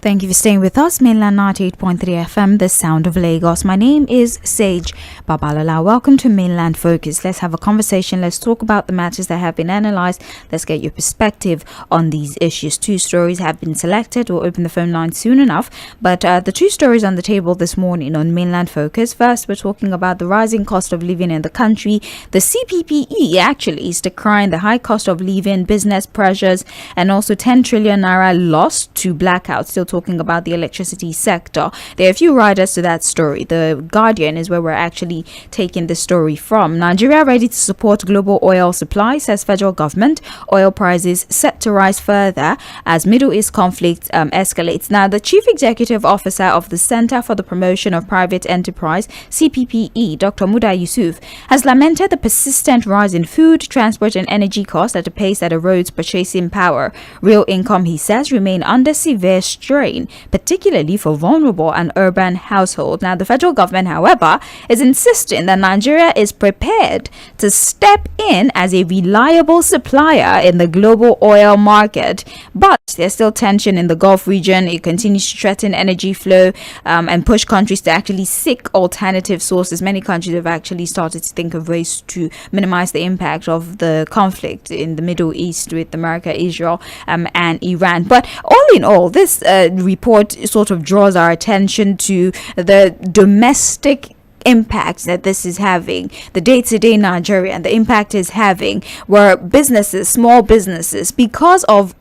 Thank you for staying with us. Mainland 98.3 FM, the sound of Lagos. My name is Sage Babalala. Welcome to Mainland Focus. Let's have a conversation. Let's talk about the matters that have been analyzed. Let's get your perspective on these issues. Two stories have been selected. We'll open the phone line soon enough. But the two stories on the table this morning on Mainland Focus. First, we're talking about the rising cost of living in the country. The CPPE actually is decrying the high cost of living, business pressures, and also 10 trillion naira lost to blackouts. Still talking about the electricity sector. There are a few riders to that story. The Guardian is where we're actually taking the story from. Nigeria ready to support global oil supply, says federal government. Oil prices set to rise further as Middle East conflict escalates. Now, the Chief Executive Officer of the Center for the Promotion of Private Enterprise, CPPE, Dr. Muda Yusuf, has lamented the persistent rise in food, transport and energy costs at a pace that erodes purchasing power. Real income, he says, remain under severe strain, particularly for vulnerable and urban households. Now, the federal government, however, is insisting that Nigeria is prepared to step in as a reliable supplier in the global oil market. But there's still tension in the Gulf region. It continues to threaten energy flow and push countries to actually seek alternative sources. Many countries have actually started to think of ways to minimize the impact of the conflict in the Middle East with America, Israel, and Iran. But all in all, this report sort of draws our attention to the domestic impact that this is having, the day-to-day Nigeria, and the impact is having where businesses, small businesses, because of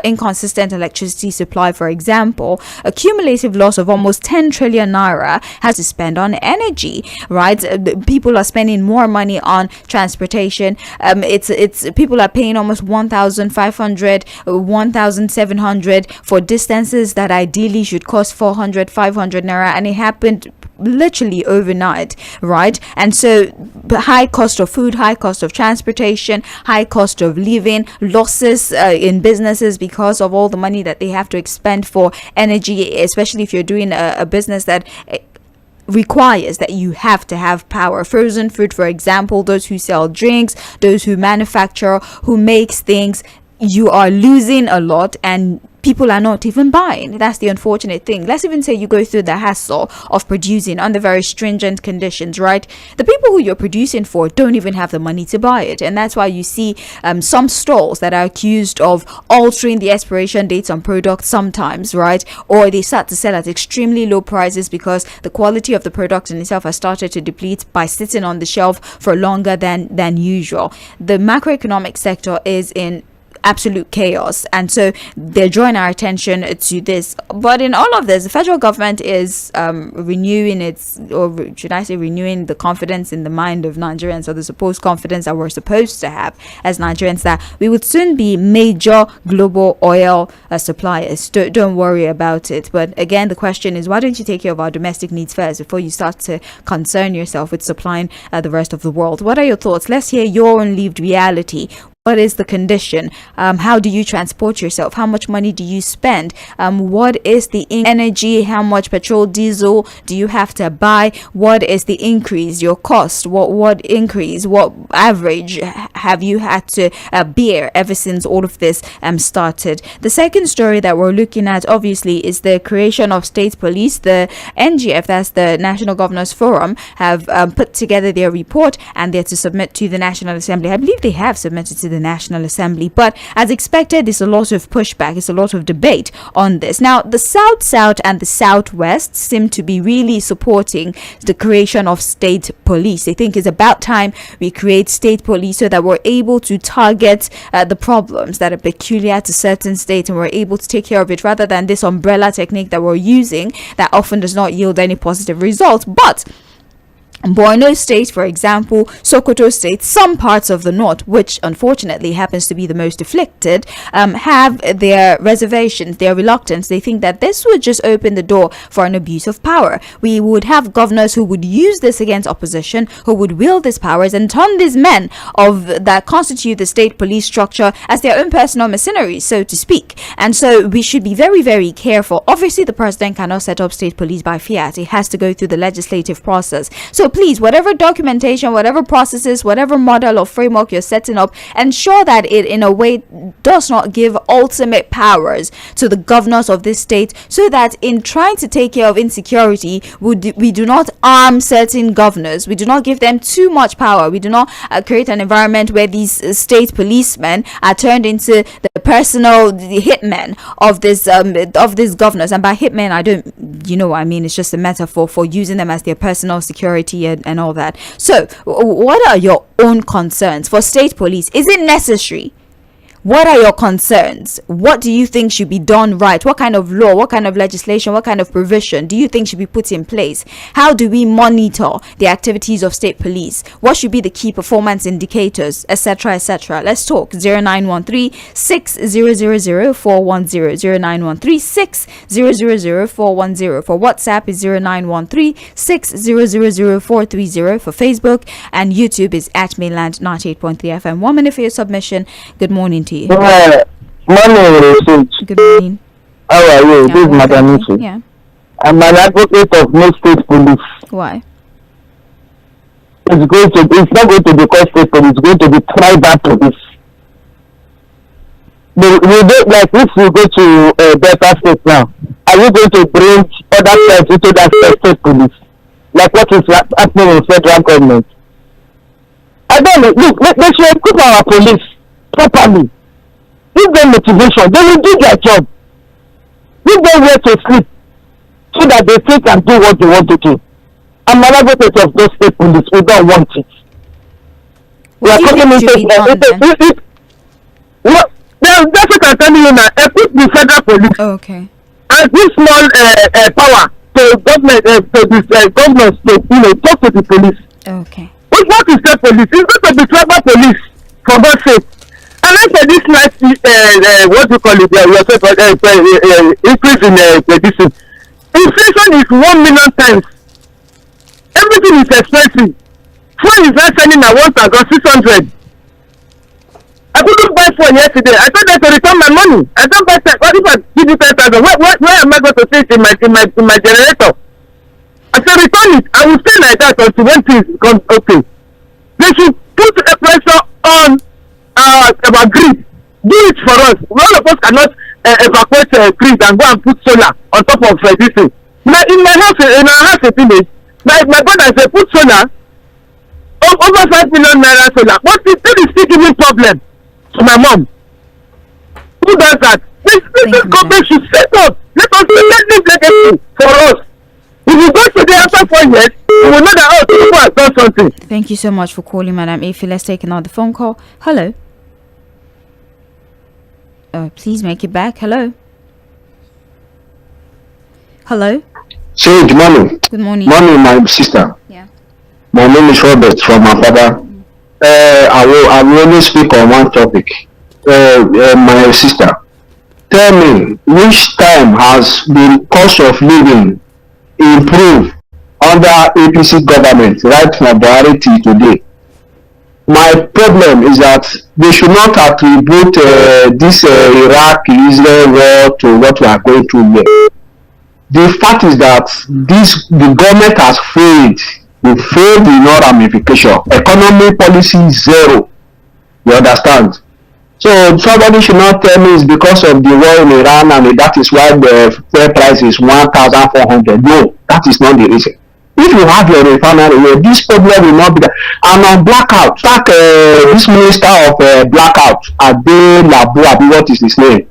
inconsistent electricity supply, for example, a cumulative loss of almost 10 trillion naira has to spend on energy, right? People are spending more money on transportation. It's people are paying almost 1,500, 1,700 for distances that ideally should cost 400, 500 naira, and it happened literally overnight, right? And so high cost of food, high cost of transportation, high cost of living, losses in businesses because of all the money that they have to expend for energy, especially if you're doing a business that requires that you have to have power. Frozen food, for example, those who sell drinks, those who manufacture, who makes things, you are losing a lot and people are not even buying. That's the unfortunate thing. Let's even say you go through the hassle of producing under very stringent conditions, right? The people who you're producing for don't even have the money to buy it. And that's why you see some stalls that are accused of altering the expiration dates on products sometimes, right? Or they start to sell at extremely low prices because the quality of the product in itself has started to deplete by sitting on the shelf for longer than usual. The macroeconomic sector is in absolute chaos, and so they're drawing our attention to this. But in all of this, the federal government is renewing the confidence in the mind of Nigerians, or the supposed confidence that we're supposed to have as Nigerians, that we would soon be major global oil suppliers. Don't worry about it. But again, the question is, why don't you take care of our domestic needs first before you start to concern yourself with supplying the rest of the world? What are your thoughts? Let's hear your own lived reality. What is the condition? How do you transport yourself? How much money do you spend? What is the energy? How much petrol, diesel do you have to buy? What is the increase, your cost? What increase, what average have you had to bear ever since all of this started? The second story that we're looking at, obviously, is the creation of state police. The NGF, that's the National Governors Forum, have put together their report and they're to submit to the National Assembly. I believe they have submitted to the National Assembly, but as expected, there's a lot of pushback, there's a lot of debate on this. Now, the South and the Southwest seem to be really supporting the creation of state police. They think it's about time we create state police so that we're able to target the problems that are peculiar to certain states, and we're able to take care of it rather than this umbrella technique that we're using that often does not yield any positive results. But Borno State, for example, Sokoto State, some parts of the north, which unfortunately happens to be the most afflicted, have their reservations, their reluctance. They think that this would just open the door for an abuse of power. We would have governors who would use this against opposition, who would wield these powers and turn these men that constitute the state police structure as their own personal mercenaries, so to speak. And so we should be very, very careful. Obviously, the president cannot set up state police by fiat. It has to go through the legislative process. So So please, whatever documentation, whatever processes, whatever model or framework you're setting up, ensure that it in a way does not give ultimate powers to the governors of this state, so that in trying to take care of insecurity, we do not arm certain governors, we do not give them too much power, we do not create an environment where these state policemen are turned into the personal hitmen of these governors. And by hitmen, I don't, you know what I mean, it's just a metaphor for using them as their personal security and all that. So what are your own concerns for state police? Is it necessary? What are your concerns? What do you think should be done right? What kind of law, what kind of legislation, what kind of provision do you think should be put in place? How do we monitor the activities of state police? What should be the key performance indicators, etc., etc.? Let's talk. 0913 6000 410, 0913 6000 410. For WhatsApp is 0913 6000 430. For Facebook and YouTube is at Mainland 98.3 FM. 1 minute for your submission. Good morning to you. Morning, Good morning. how are you? This is Madam Ichi. Yeah. I'm an advocate of no state police. Why? It's not going to be called state police, it's going to be tribal police. We don't, like if we go to Delta State now, are you going to bring other tribes into that state police? Like what is happening in federal government? I don't know. Look, they should equip our police properly. Give them motivation, they will do their job. Give them where to sleep so that they think and do what they want to do. I'm an advocate of those state police. We don't want it. We are coming into that's what I'm telling you now. Equip the federal police. Oh, okay. And give small power to government, to this government state. Talk to the police. Okay. What is state police? It's going to be tribal police, for God's sake. And after this night, what do you call it? Increase in medicine. Inflation is 1 million times. Everything is expensive. Phone is not selling at 1,600. I couldn't buy phone yesterday. I thought I to return my money. I don't buy. What if I give you 10,000? Where am I going to see it in my generator? I said return it. I will stay like that until when things become okay. They should put a pressure on our grid. Do it for us. None of us cannot evacuate grid and go and put solar on top of this thing. Now in our house in village, my brother said put solar over 5 million naira solar. But it is still giving problem to my mom. Who does that? This government should set up. Let us let this legacy for us. If you go to the after 4 years, you will know that people have done something. Thank you so much for calling, Madam Ifi. Let's take another phone call. Hello. Please make it back. Hello. Hello. Say good morning. Good morning. Morning, my sister. Yeah. My name is Robert from my father. I will only speak on one topic. My sister, tell me which time has the cost of living improved under APC government right from Buhari till today? My problem is that they should not attribute this Iraq-Israel war to what we are going through here. The fact is that the government has failed. They failed in all ramification. Economy policy zero. You understand? So somebody should not tell me it's because of the war in Iran and that is why the fuel price is 1,400. No, that is not the reason. If you have your refinery, this problem will not be there. And on blackout, like this minister of blackout, Ade Labu, what is his name?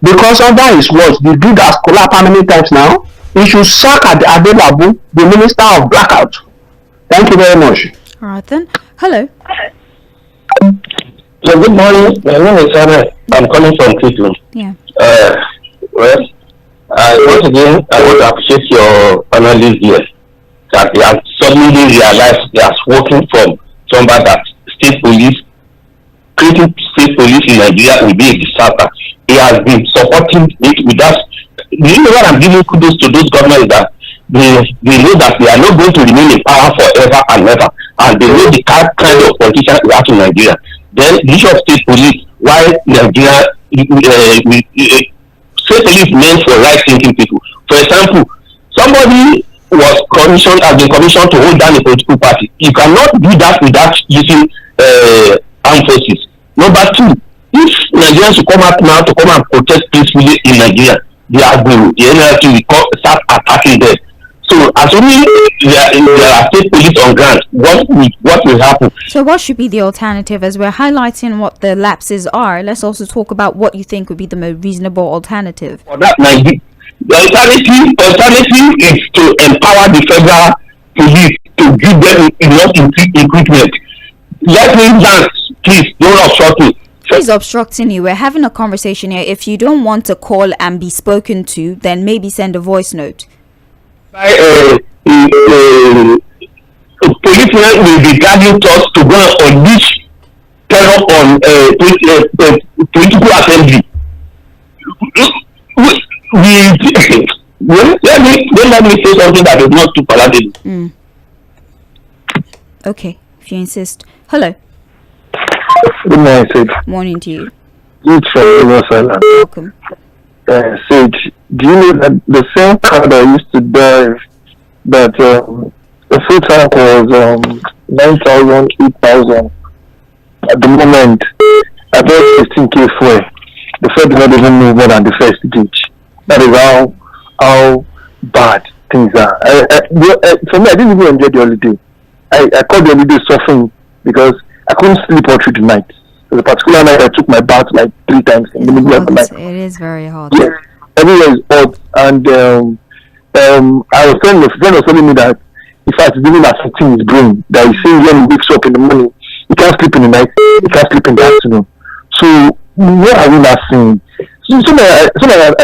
Because under his words, the grid has collapsed how many times now? He should sack Ade Labu, the minister of blackout. Thank you very much. All right then. Hello. So good morning. My name is Sarah. I'm calling from Cleveland. Yeah. Once again, I want to appreciate your analysis here. That they have suddenly realized they are working from somebody that state police, creating state police in Nigeria will be a disaster. He has been supporting it with us. The reason why I'm giving kudos to those governments that they know that they are not going to remain in power forever and ever, and they know the kind of politicians we have in Nigeria. Then the issue of state police, why Nigeria state police meant for right thinking people. For example, somebody has been commissioned to hold down a political party. You cannot do that without using armed forces. Number two, if Nigerians will come out now to come and protest peacefully in Nigeria, the NLT will start attacking them. So assuming there are state police on ground, what will happen? So what should be the alternative? As we're highlighting what the lapses are, let's also talk about what you think would be the most reasonable alternative. For that, the alternative is to empower the federal police to give them enough equipment. Let me dance, please. Don't obstruct me. He's obstructing you. We're having a conversation here. If you don't want to call and be spoken to, then maybe send a voice note. Policemen will be gathering us to go and unleash terror on political assembly. Let me say something that is not too palatable. Okay, if you insist. Hello. Good morning, Sage. Morning to you. It's from Fᴜဃᴜ. Welcome. Sage, do you know that the same car that I used to drive, that the full tank was 9,000, 8,000. At the moment, I bought 15K fuel. The fuel did not even move more than the first gauge. That is how bad things are. For me, I didn't even enjoy the holiday. I called the holiday suffering because I couldn't sleep all through the night. There's a particular night I took my bath like 3 times in the middle of the night. It is very hot. Yes, everywhere is hot. And I was telling a friend was telling me that in fact it's even affecting his brain. That he's saying when he wakes up in the morning, he can't sleep in the night, he can't sleep in the afternoon. So what are we not seeing? So I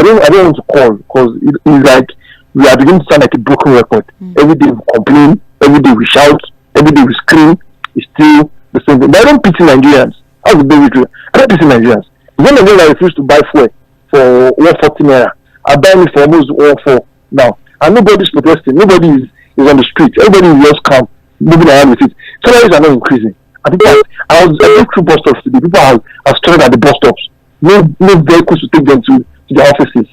don't want to call because it's like we are beginning to sound like a broken record. Every day we complain, every day we shout, every day we scream. It's still the same thing. But I don't pity Nigerians. That's the big truth. I don't pity Nigerians. When Nigerians refuse to buy fuel for 140 naira, I buy me for almost 140 now. And nobody's protesting. Nobody is on the street. Everybody is just calm, moving around with it. Salaries are not increasing. I went through bus stops today. People are stranded at the bus stops. No vehicles to take them to the offices.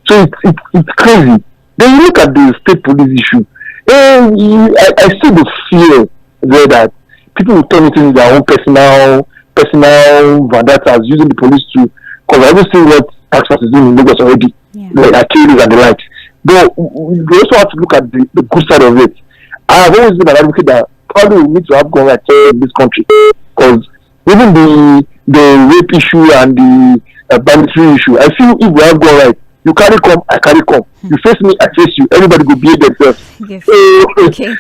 So it's crazy. Then you look at the state police issue. I see the fear there that people will turn it into their own personal vendettas, using the police to. Because I've seen what Texas is doing in Lagos already, like Achilles and the likes. But we also have to look at the good side of it. I have always been an advocate that probably we need to have gun rights in this country, because even the rape issue and the banditry issue, I feel if we have gun rights, you carry come, I carry come. You face me, I face you. Everybody go behave themselves. Okay.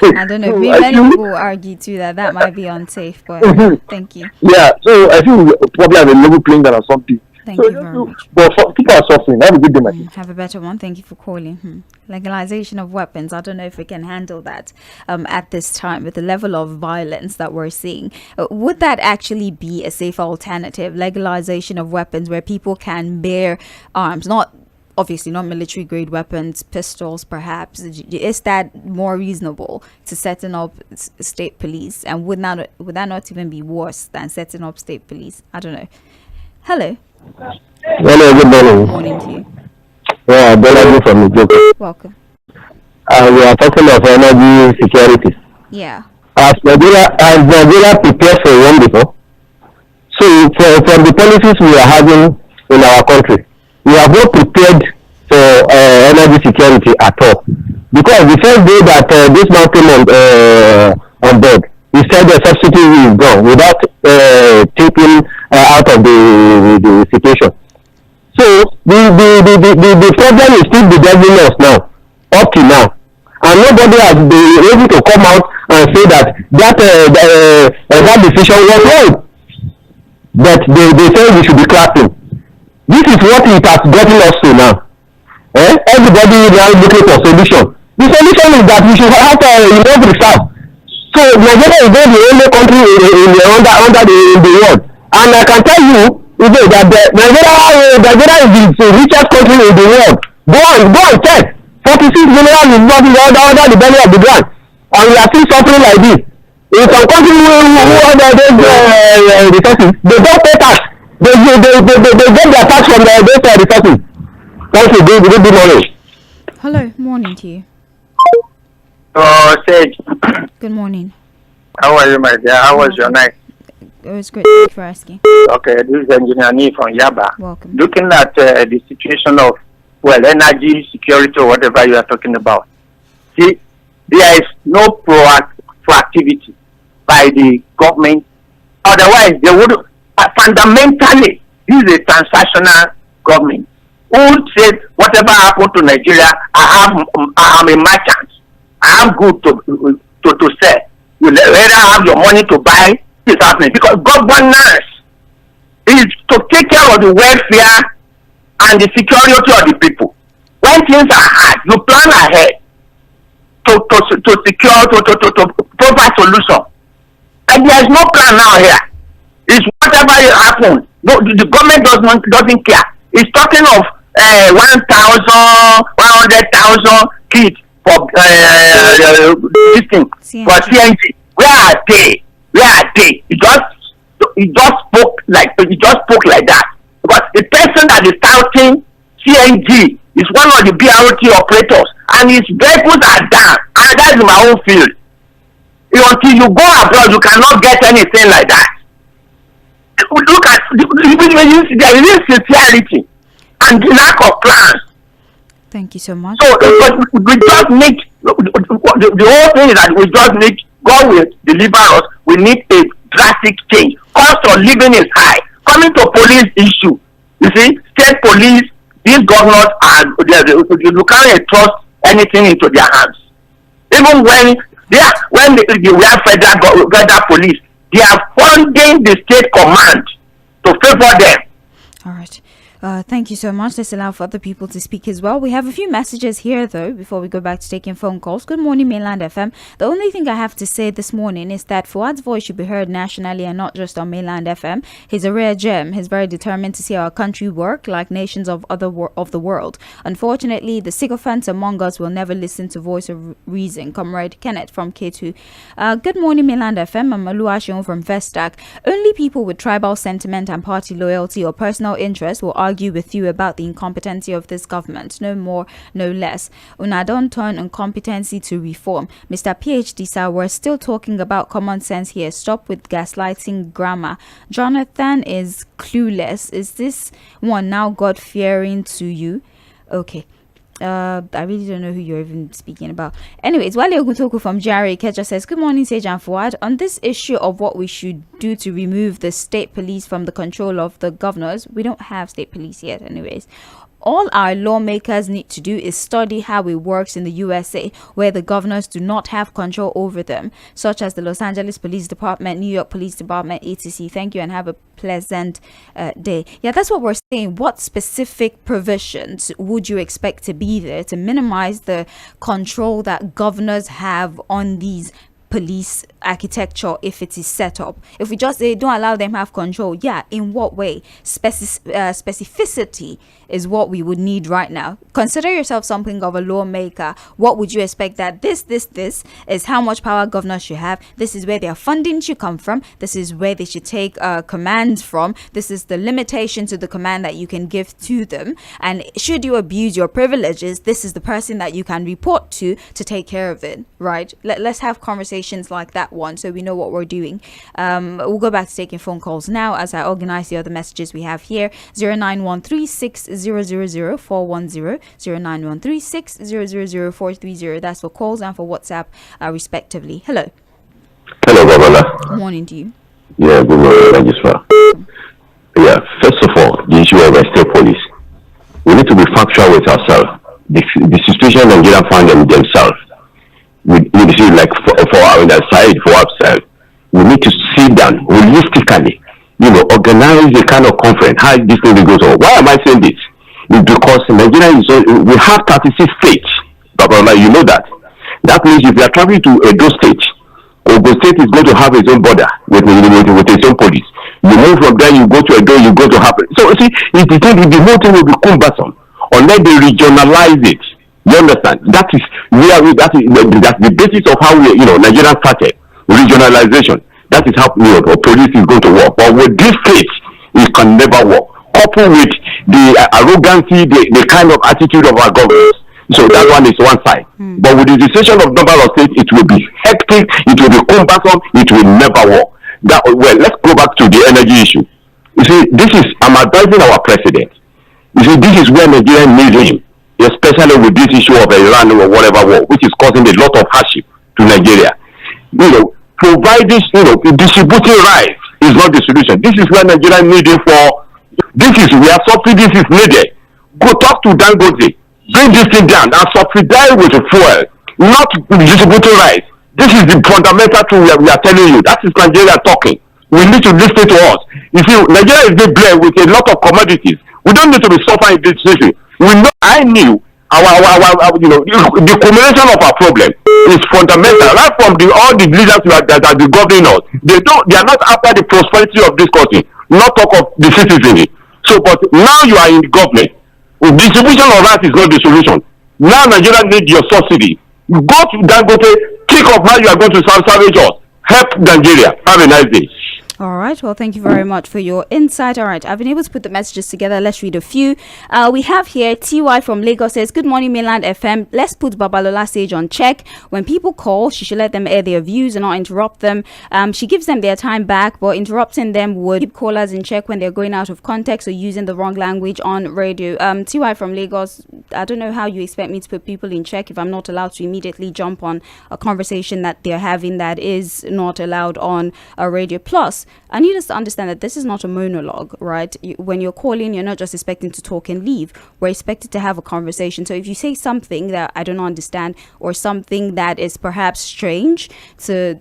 I don't know. Many people argue too that might be unsafe, but thank you. Yeah, so I think we probably have a level playing that or something. Thank you very much. But people are suffering. Have a good day, my dear. Have a better one. Thank you for calling. Legalization of weapons. I don't know if we can handle that at this time with the level of violence that we're seeing. Would that actually be a safer alternative? Legalization of weapons where people can bear arms, obviously not military grade weapons, pistols perhaps. Is that more reasonable to setting up state police? And would that not even be worse than setting up state police? I don't know. Hello. Hello, good morning. Morning to you. Yeah, Bolaji from Nigeria. Welcome. We are talking of energy security. Yeah. Has Nigeria prepared for one before? So from the policies we are having in our country, we have not prepared for energy security at all. Because the first day that this man came on board, he said the subsidy is gone without taking out of the situation. So the problem is still bedeviling us now, up to now, and nobody has been able to come out and say that decision was wrong. But they say we should be clapping. This is what it has gotten us to now. Everybody now looking for solution. The solution is that we should have enough reserve. So Nigeria is not the only country under the world, and I can tell you that Nigeria is the richest country in the world. Go and check. 46 million is not under the belly of the ground, and we are still suffering like this. In some countries who under those resources, they don't pay tax. They get their tax from those resources. Thank you. Good morning. Hello, morning to you. Sage. Good morning. How are you, my dear? How was your night? It was great. Thank you for asking. Okay, this is Engineer Nee from Yaba. Welcome. Looking at the situation of, energy security or whatever you are talking about. See, there is no proactivity by the government. Otherwise, they would fundamentally, this is a transactional government. Who said whatever happened to Nigeria, I am a merchant. I am good to sell. You rather have your money to buy this happening because governance is to take care of the welfare and the security of the people. When things are hard, you plan ahead to secure to proper solution. And there is no plan now here. It's whatever happens. No, the government doesn't care. It's talking of 100,000 kids for this thing for CNG. Where are they? It just spoke like that. Because the person that is touting CNG is one of the BRT operators, and his vehicles are down. And that is my own field. Until you go abroad, you cannot get anything like that. Look at there is sincerity and lack of plans. Thank you so much. So we just need the whole thing is that we just need God will deliver us. We need a drastic change. Cost of living is high. Coming to police issue, you see, state police, these governors are you can't trust anything into their hands. Even when they were federal police, they are funding the state command to favor them. All right. Thank you so much. Let's allow for other people to speak as well. We have a few messages here, though, before we go back to taking phone calls. Good morning, Mainland FM. The only thing I have to say this morning is that Fuad's voice should be heard nationally and not just on Mainland FM. He's a rare gem. He's very determined to see our country work like nations of the world. Unfortunately, the sycophants among us will never listen to voice of reason. Comrade Kenneth from K2. Good morning, Mainland FM. I'm Oluwaseun from Vestac. Only people with tribal sentiment and party loyalty or personal interest will argue with you about the incompetency of this government. No more, no less. Una don't turn incompetency to reform. Mr. PhD sir, we're still talking about common sense here. Stop with gaslighting grammar. Jonathan is clueless. Is this one now God-fearing to you? Okay. I really don't know who you're even speaking about. Anyways, Wale Oguntoku from GRA Ikeja says, good morning, Sage and Fuad. On this issue of what we should do to remove the state police from the control of the governors, we don't have state police yet anyways. All our lawmakers need to do is study how it works in the USA, where the governors do not have control over them, such as the Los Angeles Police Department, New York Police Department, etc. Thank you and have a pleasant day. Yeah, that's what we're saying. What specific provisions would you expect to be there to minimize the control that governors have on these police architecture if it is set up? If we just say don't allow them have control, yeah, in what way? Specificity is what we would need right now. Consider yourself something of a lawmaker. What would you expect that this is how much power governors should have? This is where their funding should come from. This is where they should take commands from. This is the limitation to the command that you can give to them. And should you abuse your privileges, this is the person that you can report to take care of it, right? Let's have conversations like that one so we know what we're doing. We'll go back to taking phone calls now as I organize the other messages we have here. 09136000410, 09136000430. That's for calls and for WhatsApp respectively. Hello. Hello, Babala. Good morning to you. Yeah, good morning, Registrar. Yeah, first of all, the issue of state police. We need to be factual with ourselves. The situation Nigeria find themselves. We see, like for our side, for ourselves, we need to sit down holistically, organize a kind of conference. How this thing goes on? Why am I saying this? It's because Nigeria we have 36 states. Babala, you know that. That means if you are traveling to Edo State, Ogo State is going to have its own border with its own police. You move from there, you go to Edo, you go to happen. So see, the whole thing will be cumbersome unless they regionalize it. You understand? That's the basis of how Nigeria started regionalization. That is how police is going to work. But with this case, it can never work. Coupled with the arrogancy, the kind of attitude of our government. So that one is one side. But with the decision of number of states, it will be hectic, it will be cumbersome, it will never work. Well, let's go back to the energy issue. You see, I'm advising our president. You see, this is where Nigeria needs him, especially with this issue of Iran or whatever war, which is causing a lot of hardship to Nigeria. Providing, distributing rice is not the solution. This is where Nigeria needs him for. This is where subsidies is needed. Go talk to Dangote. Bring this thing down and subsidize with the fuel, not distributing rights. This is the fundamental thing we are telling you. That is Nigeria talking. We need to listen to us. You see, Nigeria is being blessed with a lot of commodities. We don't need to be suffering this situation. I knew the combination of our problem is fundamental. Right from all the leaders that are governing us, they are not after the prosperity of this country, not talk of the citizenry. So, but now you are in the government. Distribution of rice is not the solution. Now Nigeria needs your subsidy. You go to Dangote, think of how you are going to salvage us. Help Nigeria. Have a nice day. All right. Well, thank you very much for your insight. All right. I've been able to put the messages together. Let's read a few. We have here TY from Lagos says, "Good morning, Mainland FM. Let's put Babalola Sage on check. When people call, she should let them air their views and not interrupt them. She gives them their time back, but interrupting them would keep callers in check when they're going out of context or using the wrong language on radio." TY from Lagos, I don't know how you expect me to put people in check if I'm not allowed to immediately jump on a conversation that they're having that is not allowed on a radio. Plus, I need us to understand that this is not a monologue, right? When you're calling, you're not just expecting to talk and leave. We're expected to have a conversation. So if you say something that I don't understand or something that is perhaps strange to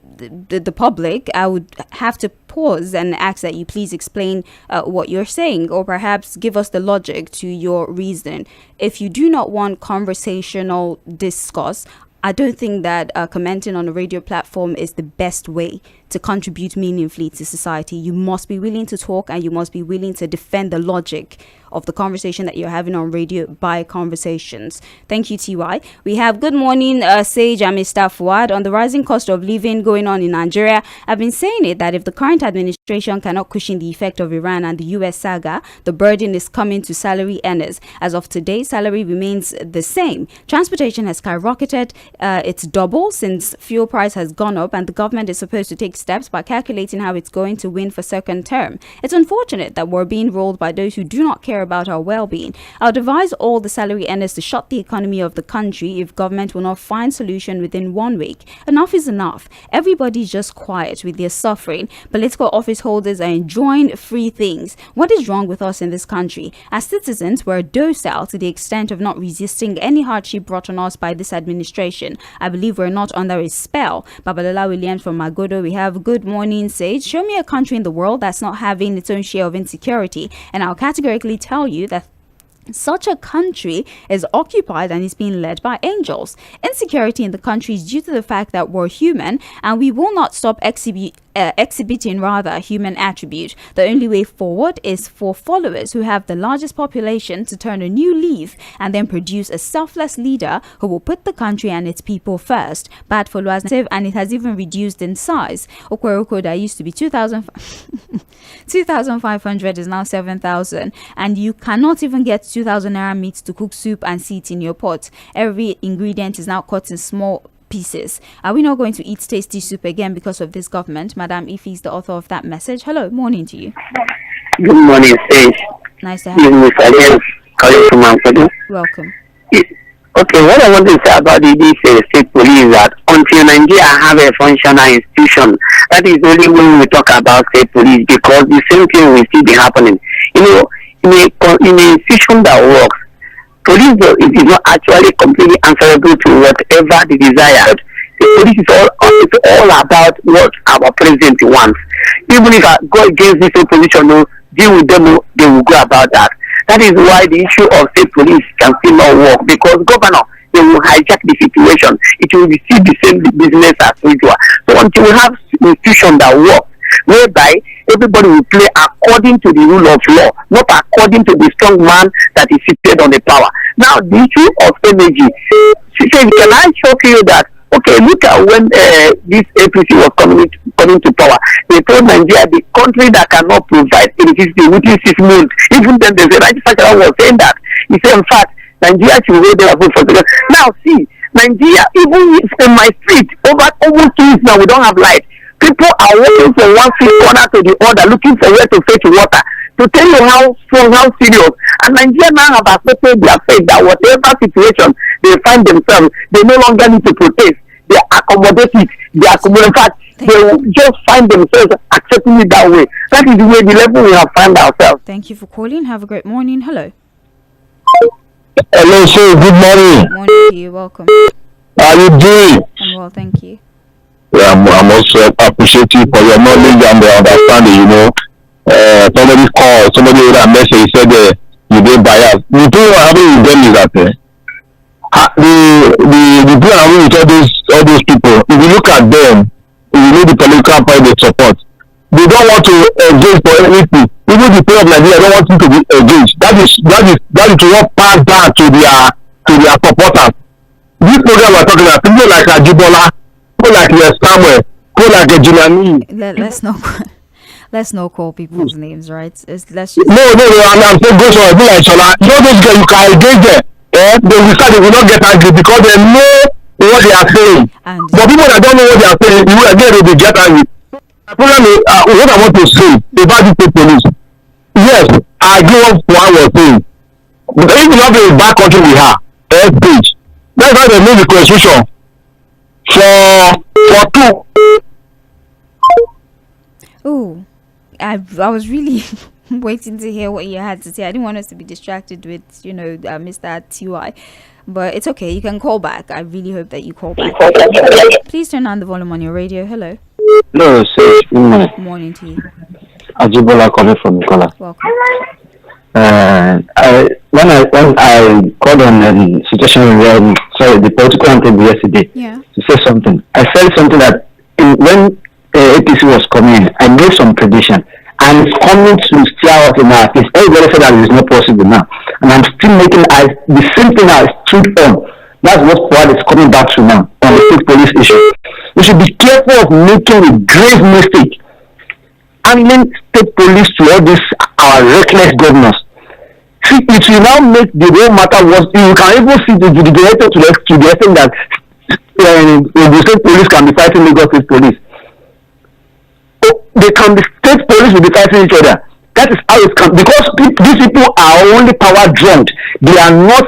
the public, I would have to pause and ask that you please explain what you're saying, or perhaps give us the logic to your reason. If you do not want conversational discourse, I don't think that commenting on a radio platform is the best way to contribute meaningfully to society. You must be willing to talk, and you must be willing to defend the logic of the conversation that you're having on radio by conversations. Thank you, TY. We have good morning, Sage and Mr. Fuad. On the rising cost of living going on in Nigeria, I've been saying it that if the current administration cannot cushion the effect of Iran and the US saga, the burden is coming to salary earners. As of today, salary remains the same. Transportation has skyrocketed. It's double since fuel price has gone up, and the government is supposed to take steps by calculating how it's going to win for second term. It's unfortunate that we're being ruled by those who do not care about our well-being. I'll advise all the salary earners to shut the economy of the country if government will not find solution within 1 week. Enough is enough. Everybody's just quiet with their suffering. Political office holders are enjoying free things. What is wrong with us in this country? As citizens, we're docile to the extent of not resisting any hardship brought on us by this administration. I believe we're not under a spell. Babalola Williams from Magodo, we have good morning, Sage. Show me a country in the world that's not having its own share of insecurity, and I'll categorically tell you that such a country is occupied and is being led by angels. Insecurity in the country is due to the fact that we're human, and we will not stop exhibiting human attribute. The only way forward is for followers who have the largest population to turn a new leaf and then produce a selfless leader who will put the country and its people first. Bad followers, and it has even reduced in size. Okweroko that used to be 2,500 is now 7,000, and you cannot even get 2,000 naira meat to cook soup and see it in your pot. Every ingredient is now cut in small pieces. Are we not going to eat tasty soup again because of this government? Madam Ife is the author of that message. Hello, morning to you. Good morning, Sage. Nice to have you. you. Calling from Amsterdam. Welcome. Okay, what I want to say about this state police is that until Nigeria have a functional institution, that is only when we talk about state police, because the same thing will still be happening. In an institution that works, police is not actually completely answerable to whatever they desired. The police is all about what our president wants. Even if I go against this opposition, deal with them, they will go about that. That is why the issue of state police can still not work, because governor, they will hijack the situation. It will be still the same business as usual. So until we have institution that works, whereby everybody will play according to the rule of law, not according to the strong man that is seated on the power. Now, the issue of energy, she said, can I show you that? Okay, look at when this APC was coming to power. They told Nigeria, the country that cannot provide electricity within 6 months. Even then, they said, Rajapaksa was saying that. He said, in fact, Nigeria should hold their vote for security. Now see, Nigeria, even if in my street, over 2 weeks now we don't have light. People are walking from one street corner to the other, looking for where to fetch water. To tell you how strong, how serious. And Nigeria now have accepted their fate that whatever situation they find themselves, they no longer need to protest. They accommodate it. They accommodate. In fact, they will just find themselves accepting it that way. That is the way, the level we have found ourselves. Thank you for calling. Have a great morning. Hello. Hello, sir. Good morning. Morning to you. Welcome. How are you doing? I'm well, thank you. Yeah, I'm also appreciative for your knowledge and the understanding. Somebody called, somebody wrote a message, said you didn't bias. The thing happening with them is that the people are with all those people. If you look at them, if you know the political party they support, they don't want to engage for anything. Even the people of Nigeria don't want them to be engaged. That is what passed down to their supporters. This program we're talking about, people like Ajibola, people like Samuel, people like Jᴏɪᴜ. Let's not call people's names, right? Let's just... No, I'm saying go for like Shola. You know those guys, you can engage them. They will not get angry because they know what they are saying. But people that don't know what they are saying, they will get angry. The problem is, what I want to say about the state police. Yes, I agree with what I was saying. But if you not be a bad country we have, page. That's why they made the constitution for two. Oh, I was really waiting to hear what you had to say. I didn't want us to be distracted with, Mr. TY. But it's okay. You can call back. I really hope that you call back. Please turn on the volume on your radio. Hello. Hello, sir. Good morning. Morning to you. Ajibola calling from Nicola. Welcome. When I called on the situation where the political anthem yesterday to say something, I said something that when APC was coming, I made some prediction, and it's coming to steer us in our face. Everybody said that it is not possible now, and I'm still making the same thing I stood on. That's what is coming back to now on the state police issue. We should be careful of making a grave mistake, handling state police to all these our reckless governors. See, it will now make the whole matter worse. You can even see the director to the extent that the state police can be fighting Lagos State Police. They can be state police will be fighting each other. That is how it can, because these people are only power drunk. They are not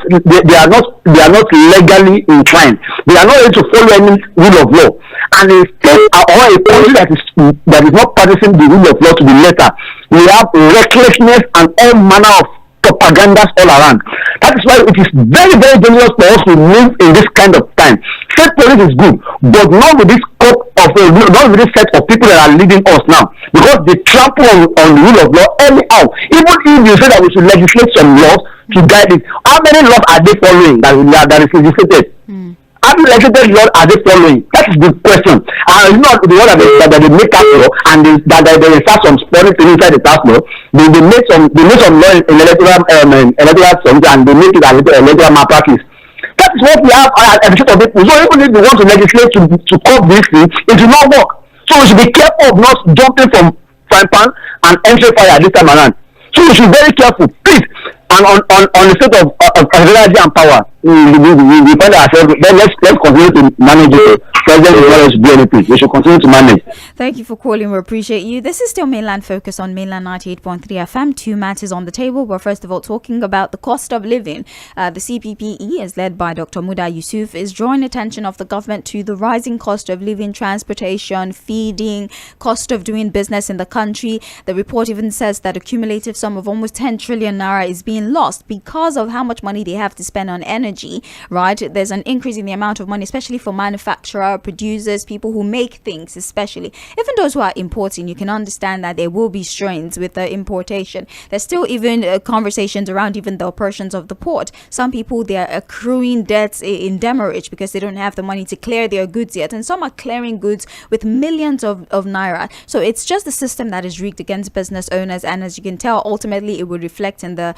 legally inclined. They are not able to follow any rule of law. And a state or a country that is not practicing the rule of law to the letter, we have recklessness and all manner of propagandas all around. That is why it is very, very dangerous for us to move in this kind of time. State police is good, but not with this not with this set of people that are leading us now, because they trample on the rule of law anyhow. Even if you say that we should legislate some laws to guide it, how many laws are they following that is legislated? How many legislated laws are they following? That is the question. And it's not the one that they make tax law and that they start some spoiling things inside the tax law. They make some law in electoral songs, and they make it an electoral malpractice. That is what we have at the state of people. So even if we want to legislate to curb this thing, it will not work. So we should be careful of not jumping from frying pan and entering fire this time around. So we should be very careful, please. And on the state of energy and power, we find ourselves. Then let's continue to manage it. President is not to do anything. We should continue to manage. Thank you for calling. We appreciate you. This is still Mainland Focus on Mainland 98.3 FM. Two matters on the table. We're first of all talking about the cost of living. The CPPE, is led by Dr. Muda Yusuf, is drawing attention of the government to the rising cost of living, transportation, feeding, cost of doing business in the country. The report even says that a cumulative sum of almost 10 trillion naira is being lost because of how much money they have to spend on energy, right? There's an increase in the amount of money, especially for manufacturers, producers, people who make things, especially. Even those who are importing, you can understand that there will be strains with the importation. There's still even conversations around even the operations of the port. Some people, they are accruing debts in demurrage because they don't have the money to clear their goods yet. And some are clearing goods with millions of naira. So it's just the system that is rigged against business owners. And as you can tell, ultimately, it will reflect in the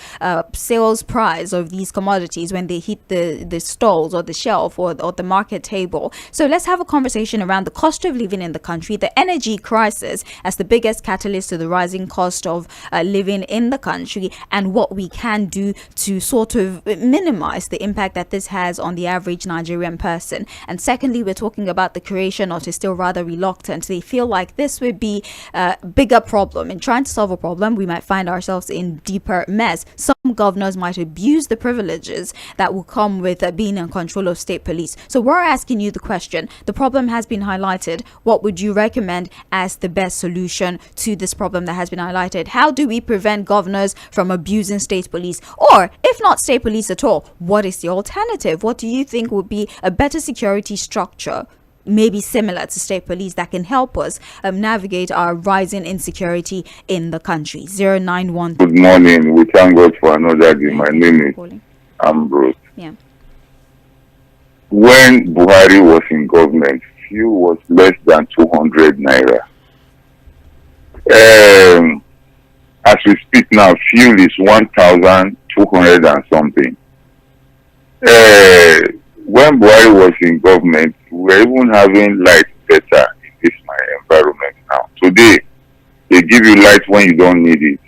sales price of these commodities when they hit the stalls or the shelf or the market table. So let's have a conversation around the cost of living in the country, the energy crisis as the biggest catalyst to the rising cost of living in the country, and what we can do to sort of minimize the impact that this has on the average Nigerian person. And secondly, we're talking about the creation, or to still rather reluctant. They feel like this would be a bigger problem. In trying to solve a problem, we might find ourselves in deeper mess. Some governors might abuse the privileges that will come with being in control of state police. So we're asking you the question. The problem has been highlighted. What would you recommend as the best solution to this problem that has been highlighted? How do we prevent governors from abusing state police? Or if not state police at all, what is the alternative? What do you think would be a better security structure, maybe similar to state police, that can help us navigate our rising insecurity in the country? 091. Good morning. We thank God for another day. My name is Ambrose. Yeah. When Buhari was in government, fuel was less than 200 naira. As we speak now, fuel is 1,200 and something. When Buhari was in government, we were even having light better in this my environment now. Today, they give you light when you don't need it.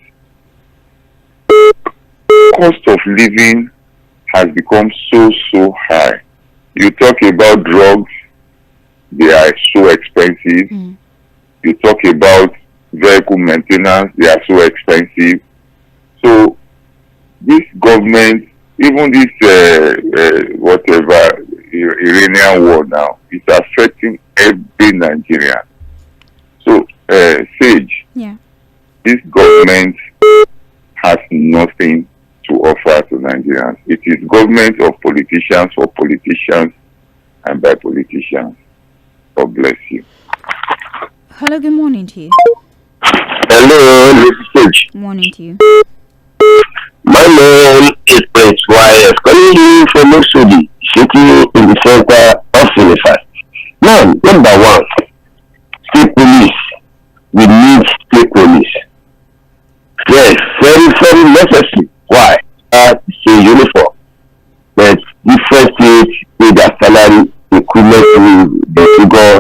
Cost of living has become so high. You talk about drugs, they are so expensive. You talk about vehicle maintenance, they are so expensive. So this government, even this whatever Iranian war now, it's affecting every Nigerian. So Sage, this government has nothing to offer to Nigerians. It is government of politicians for politicians and by politicians. God bless you. Hello, good morning to you. Hello, this is Sage. Morning to you. My name is M쏘ɪᴜᴜ calling you from Msoɪᴜᴜ, sitting in the center of Fᴜᴜ. Now, number one, state police. We need state police. Yes, very necessary. Why? Say uniform. But different states with their salary equivalent to the figure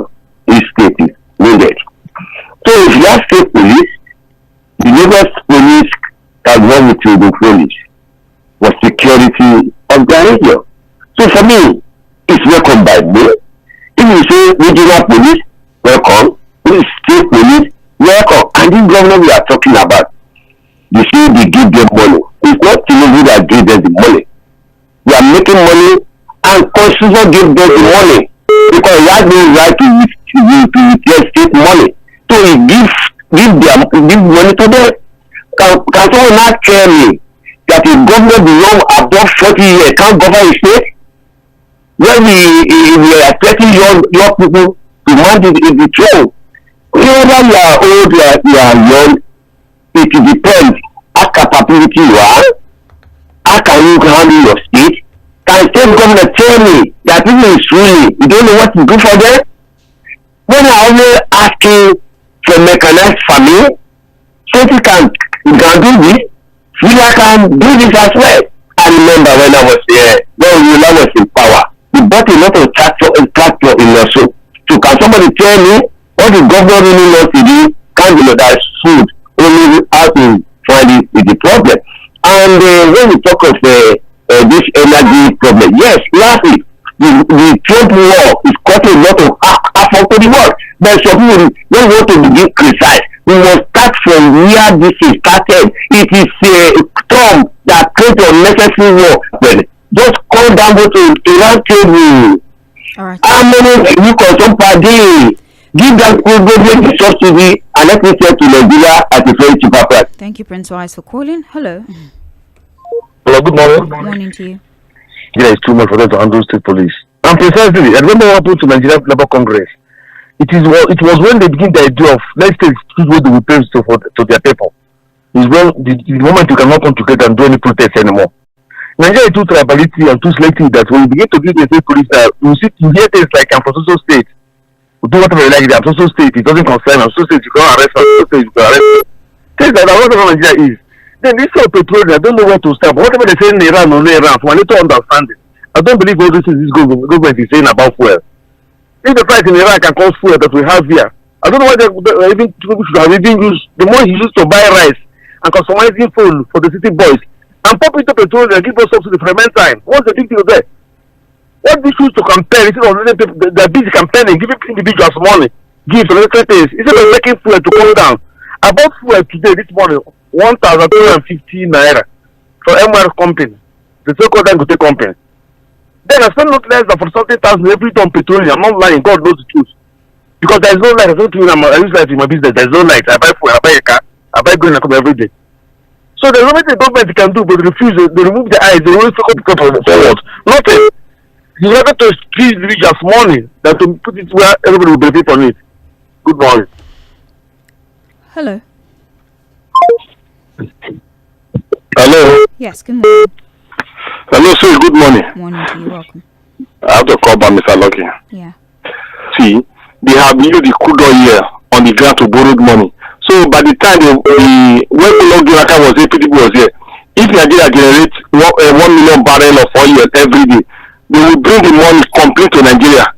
each state is needed. So if you have state police, the Lagos police can work with the police for security of the region. So for me, it's welcome by me. If you say regional police, welcome. If state police, welcome. And this government we are talking about, you see they give them money. It's not Tinubu that gives them the money. They are making money and Constitution gives them the money because he has no right to replace state money. So he give money to them. Can someone not tell me that a government belong above 40 years can't govern a state? When we are expecting young people to manage the throne. Whether you are old, you are young, it depends how capability you are, how can you handle your state. Can state government tell me that people is really, you don't know what to do for them? When I always asking for mechanized farming, so you can do this, I can do this as well. I remember when I was when I was in power, we bought a lot of tractor in Oso. So can somebody tell me what the government really wants to do? Can't be that food only how to find it is the problem. And when we talk of this energy problem, yes, lastly, the Trump war is causing a lot of harm to the world. But some people, when we want to begin criticize, we must start from where this is started. It is Trump that created unnecessary war. But just come down to Iran table. How many you consume per day? Give them the subsidy and let me sell to Nigeria at a very cheaper price. Thank you, Prince Wise, for calling. Hello. Hello, good morning. Good morning to you. Yeah, it's too much for them to handle state police. And precisely, I remember what happened to Nigeria Labour Congress. It was when they begin the idea of let's take what they will pay to their people. It's when the moment you cannot come together and do any protest anymore. Nigeria is too tribalistic and too selective that when you begin to give the state police now, you hear things like I'm from social state. We do whatever you like, I'm social state, it doesn't concern, I'm social state, you can't arrest, I'm social state, you can arrest. Things like that, whatever Nigeria is. Then this sort of petroleum, I don't know where to start, but whatever they say in Iran or Iran, for a little understanding. I don't believe all this is this government is saying about fuel. If the price in Iran can cost fuel that we have here, I don't know why even people should have even used the money he used to buy rice and customizing food for the city boys and pop it to petrol and give us subsidy for the meantime. What's the big deal there? What they choose to compare instead of letting people they're busy campaigning, giving individuals money, give to the things instead of making fuel to come down. I bought fuel today this morning 1,250 naira for MR company, the so-called Dᴏɪṛ company. Then I spend not less than for something thousand every ton petroleum. I'm not lying, God knows the truth. Because there is no light. I use light in my business. There is no light. I buy fuel, I buy a car, I buy green and come every day. So there's nothing the government can do but refuse. They remove the eyes, they always focus forward. Nothing. You rather to squeeze individuals money than to put it where everybody will benefit from it. Good morning. Hello. Hello. Yes, good morning. Hello, sir. Good morning. Morning to you. Welcome. I have to call back Mr. Lucky. Yeah. See, they have used the crude oil here on the ground to borrow money. So by the time when Ologunaka was here, people was here. If Nigeria generates 1 million barrel of oil every day, they will bring the money complete to Nigeria.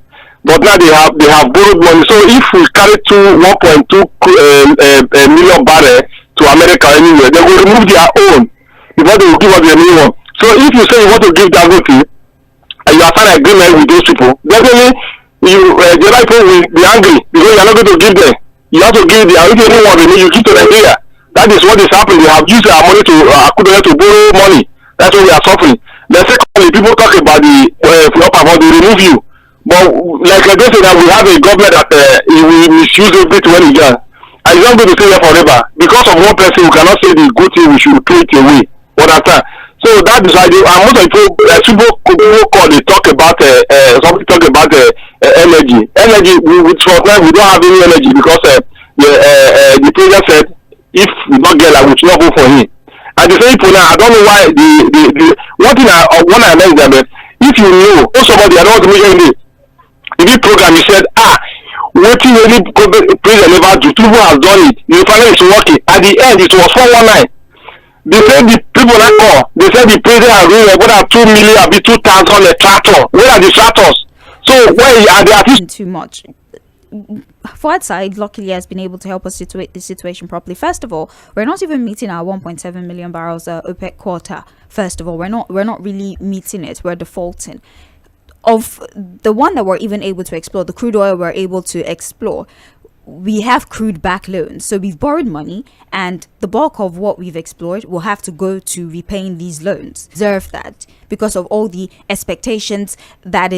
But now they have borrowed money. So if we carry 1.2 million barrel to America anywhere, they will remove their own before they will give us the new one. So if you say you want to give Dangote and you have signed an agreement with those people, definitely the right people will be angry because you are not going to give them. You have to give the original one you give to Nigeria. That is what is happening. They have used our money to borrow money. That's what we are suffering. The secondly, people talk about the they remove you. But like I just said, that we have a government that will misuse it when he can. And it's not going to stay there forever. Because of one person, we cannot say the good thing, we should throw it away. Understand? So that is why most of people call, they talk about somebody talk about energy. Energy, we don't have any energy because the president said if we don't get like we should not vote for him. And the same people now, I don't know why the one thing I like that if you know somebody, I don't want to mention it. In this program, he said, what really president never do, people has done it. The refinery is working. At the end, it was 419. They said the people that call, they said the president has really about 2 million, a bit 2,000 on a tractor. Where are the tractors? So where are they at too much? Fᴜʟᴜ luckily has been able to help us situate the situation properly. First of all, we're not even meeting our 1.7 million barrels OPEC quota. First of all, we're not really meeting it. We're defaulting. Of the one that we're even able to explore, the crude oil we're able to explore, we have crude back loans. So we've borrowed money and the bulk of what we've explored will have to go to repaying these loans. Observe that because of all the expectations that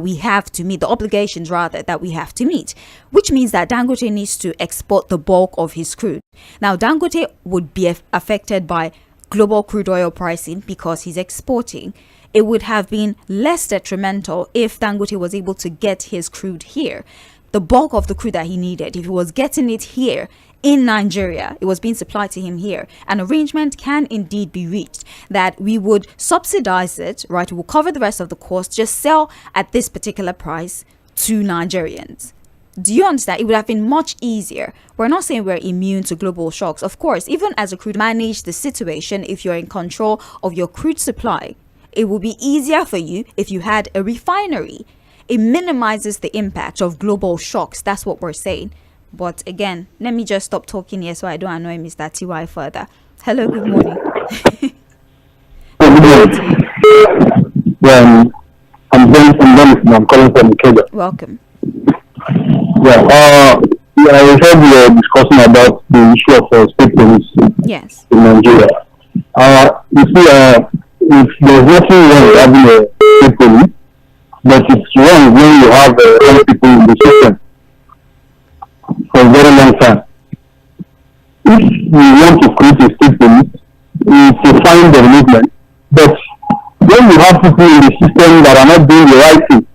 we have to meet, the obligations rather that we have to meet, which means that Dangote needs to export the bulk of his crude. Now Dangote would be affected by global crude oil pricing because he's exporting. It would have been less detrimental if Dangote was able to get his crude here. The bulk of the crude that he needed, if he was getting it here in Nigeria, it was being supplied to him here. An arrangement can indeed be reached that we would subsidize it, right? We will cover the rest of the cost, just sell at this particular price to Nigerians. Do you understand? It would have been much easier. We're not saying we're immune to global shocks. Of course, even as a crude, manage the situation if you're in control of your crude supply. It would be easier for you if you had a refinery. It minimizes the impact of global shocks. That's what we're saying. But again, let me just stop talking here so I don't annoy Mr. TY further. Hello, good morning. Good morning. I'm calling from Kenya. Welcome. I heard you were discussing about the issue of state police. Yes. In Nigeria. You see, if there's nothing wrong with having a state police, but it's wrong when you have other people in the system for a very long time. If you want to create a state police, it's a fine development, but when you have people in the system that are not doing the right thing,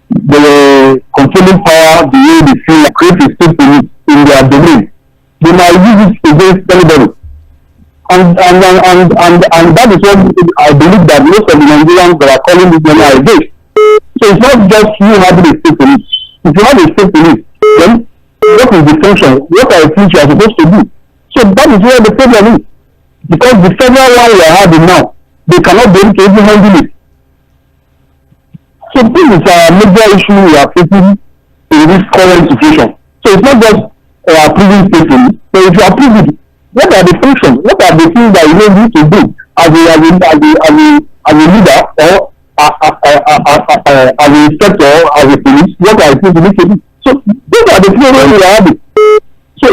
the controlling power, the way they feel, create a state police in their domain, they might use it against anybody. And that is what I believe that most of the Nigerians that are calling this are against. So it's not just you having a state police. If you have a state police, then what is the function? What are the things you are supposed to do? So that is where the problem is. Because the federal one we are having now, they cannot be able to even handle it. So this is a major issue we are facing in this current situation. So it's not just approving state police. So if you approve it, what are the functions? What are the things that you need to do as a leader or as an inspector, as a police? What are the things you need to do? So these are the things we are having. So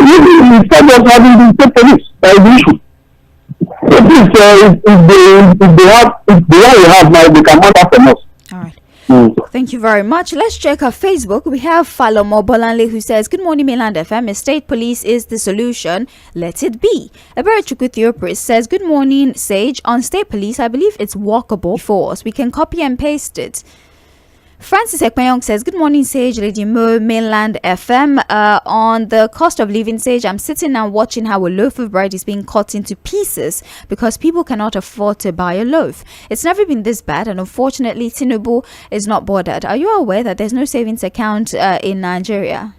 instead of having the state police, that is the issue. So this if the one we have now, they can order from us. All right. Thank you very much. Let's check our Facebook. We have Falomo Bolanle who says, "Good morning, Mainland FM. State police is the solution. Let it be." Ebere Chukwutheopris says, "Good morning, Sage. On state police, I believe it's workable for us. We can copy and paste it." Francis Ekpayong says, "Good morning, Sage, Lady Mo, Mainland FM. On the cost of living, Sage, I'm sitting and watching how a loaf of bread is being cut into pieces because people cannot afford to buy a loaf. It's never been this bad, and unfortunately, Tinubu is not bothered. Are you aware that there's no savings account in Nigeria?"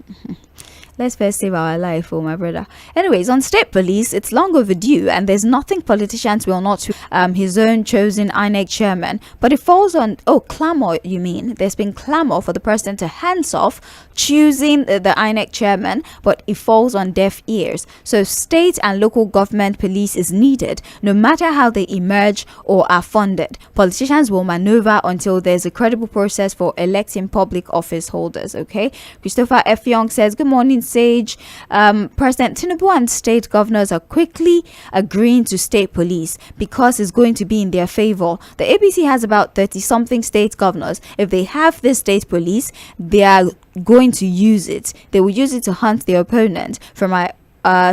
Let's first save our life, my brother. Anyways, on state police, it's long overdue, and there's nothing politicians will not do. His own chosen INEC chairman. But it falls on, clamor, you mean? There's been clamor for the president to hands off choosing the INEC chairman, but it falls on deaf ears. So state and local government police is needed, no matter how they emerge or are funded. Politicians will maneuver until there's a credible process for electing public office holders, okay? Christopher F. Young says, "Good morning, Sage. President Tinubu and state governors are quickly agreeing to state police because it's going to be in their favor. The APC has about 30-something state governors. If they have this state police, they are going to use it. They will use it to hunt their opponent. From my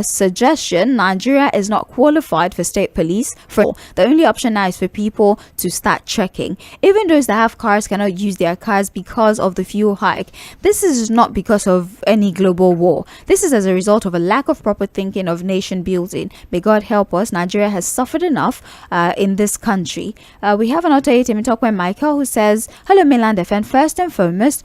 suggestion, Nigeria is not qualified for state police. The only option now is for people to start checking. Even those that have cars cannot use their cars because of the fuel hike. This is not because of any global war. This is as a result of a lack of proper thinking of nation building. May God help us. Nigeria has suffered enough in this country." We have another Itemitokwe Michael who says, "Hello, Mainland FN. First and foremost,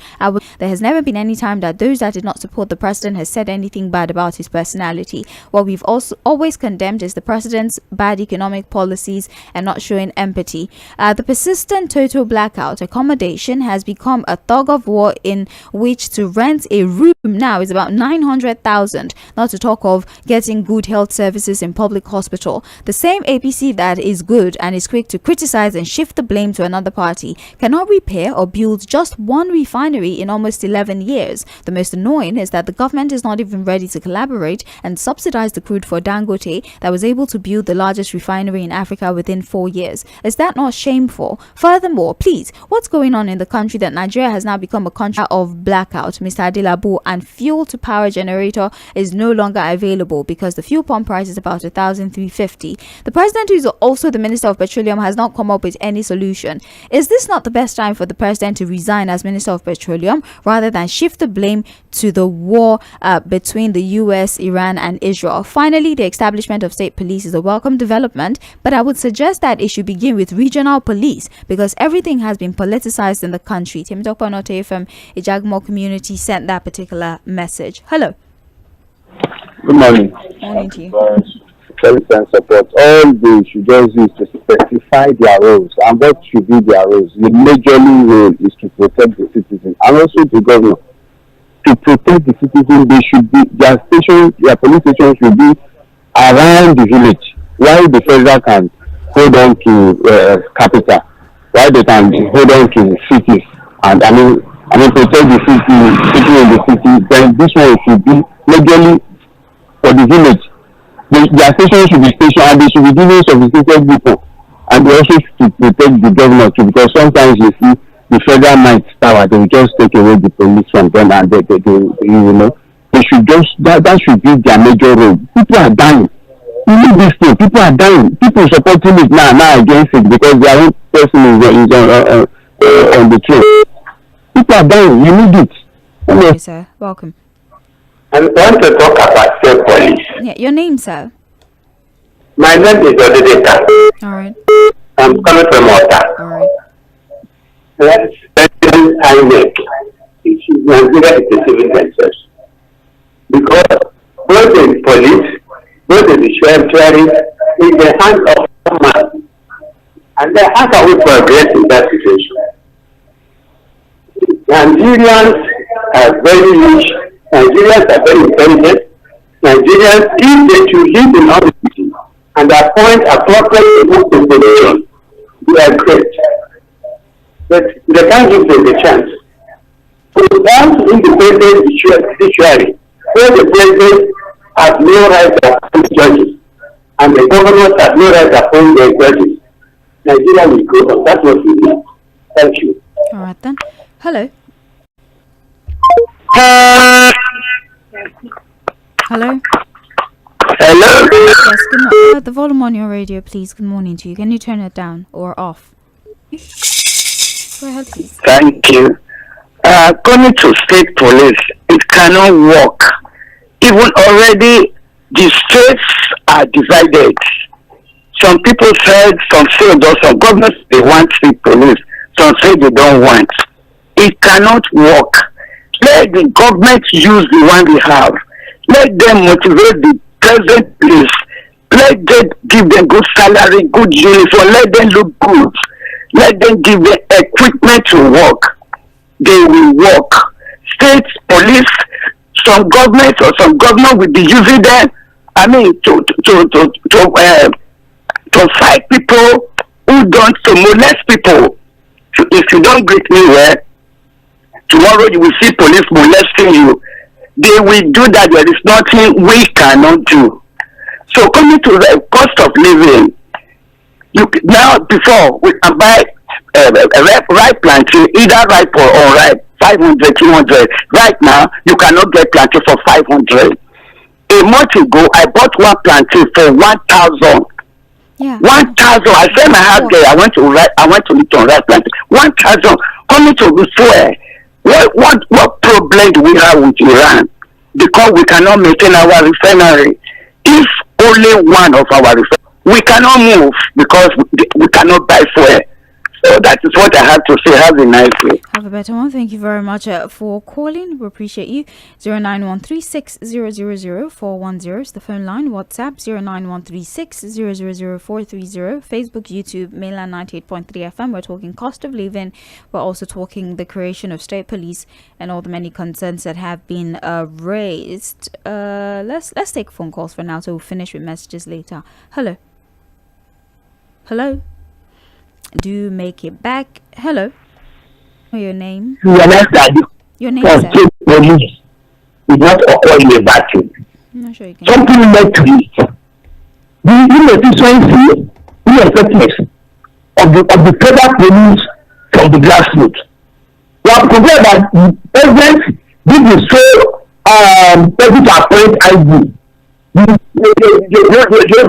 there has never been any time that those that did not support the president has said anything bad about his personality. What we've also always condemned is the president's bad economic policies and not showing empathy. The persistent total blackout accommodation has become a tug of war in which to rent a room now is about 900,000, not to talk of getting good health services in public hospital. The same APC that is good and is quick to criticize and shift the blame to another party cannot repair or build just one refinery in almost 11 years. The most annoying is that the government is not even ready to collaborate and subsidize the crude for Dangote that was able to build the largest refinery in Africa within 4 years. Is that not shameful? Furthermore, please, what's going on in the country that Nigeria has now become a country of blackout, Mr. Adelabu, and fuel to power generator is no longer available because the fuel pump price is about 1,350. The president, who is also the Minister of Petroleum, has not come up with any solution. Is this not the best time for the president to resign as Minister of Petroleum rather than shift the blame to the war between the US, Iran, and Israel? Finally, the establishment of state police is a welcome development, but I would suggest that it should begin with regional police because everything has been politicized in the country." Tim Dokpanote from Ijagmo community sent that particular message. Hello. Good morning. Morning to you. And support. All they should just do is to specify their roles and what should be their roles. The majorly role is to protect the citizen and also the government. To protect the citizen, they should be their police stations should be around the village. While the federal can hold on to capital, while they can hold on to cities, and I mean protect the city, people in the city. Then this one should be majorly for the village. Their station should be stationed, and they should be giving sophisticated people, and they also to protect the government too, because sometimes you see the federal might power, they will just take away the police from them, and they should just that should be their major role. People are dying. You need this thing. People are dying. People supporting it now against it because their own person is on the train. People are dying. You need it. Okay, sir. Welcome. I want to talk about state police. Yeah, your name, sir? My name is Odedeka. All right. I'm coming from Ota. All right. Let's INEC. Nigeria is deceiving themselves. Because both the police, both the judiciary, in the hands of someone. And then how can we progress in that situation? Nigerians are very rich. Nigerians are very intelligent. Nigerians, if they should live in honesty and appoint appropriate people to position, they are great. But they can't give them the chance. Without independent judiciary, where the president has no right to appoint judges and the governors have no right to appoint their judges, Nigeria will go on. That's what we need. Thank you. All right then. Hello. Hello. Hello. Yes, good morning. The volume on your radio, please. Good morning to you. Can you turn it down or off? Go ahead, please. Thank you. Coming to state police, it cannot work. Even already, the states are divided. Some people said, some say, some governments, they want state police. Some say they don't want. It cannot work. Let the government use the one we have. Let them motivate the present police. Let them give them good salary, good uniform. Let them look good. Let them give them equipment to work. They will work. State police, some government or some government will be using them. I mean, to fight people who don't, to molest people. So if you don't greet me well, tomorrow you will see police molesting you. They will do that. There is nothing we cannot do. So coming to the cost of living, now before we can buy ripe plantain, either ripe or unripe, 500, 200. Right now, you cannot get plantain for 500. A month ago, I bought one plantain for 1,000. Yeah. 1,000. I said my house there. I went to eat on ripe plantain. 1,000. Coming to this way. What problem do we have with Iran? Because we cannot maintain our refinery. If only one of our refineries, we cannot move because we cannot buy fuel. So that is what I have to say. Have a nice day. Have a better one. Thank you very much for calling. We appreciate you. 09136000410 is the phone line. WhatsApp 09136000430. Facebook, YouTube, Mainland 98.3 FM. We're talking cost of living. We're also talking the creation of state police and all the many concerns that have been raised. Let's take phone calls for now, so we'll finish with messages later. Hello. Hello. Do make it back. Hello. Your name? Your name, sir? Police is not occur in a vacuum. I'm not sure you can. Something led to it. The inefficiency, ineffectiveness of the federal police from the grassroots. We have compared that the president did the so able to appoint IG. The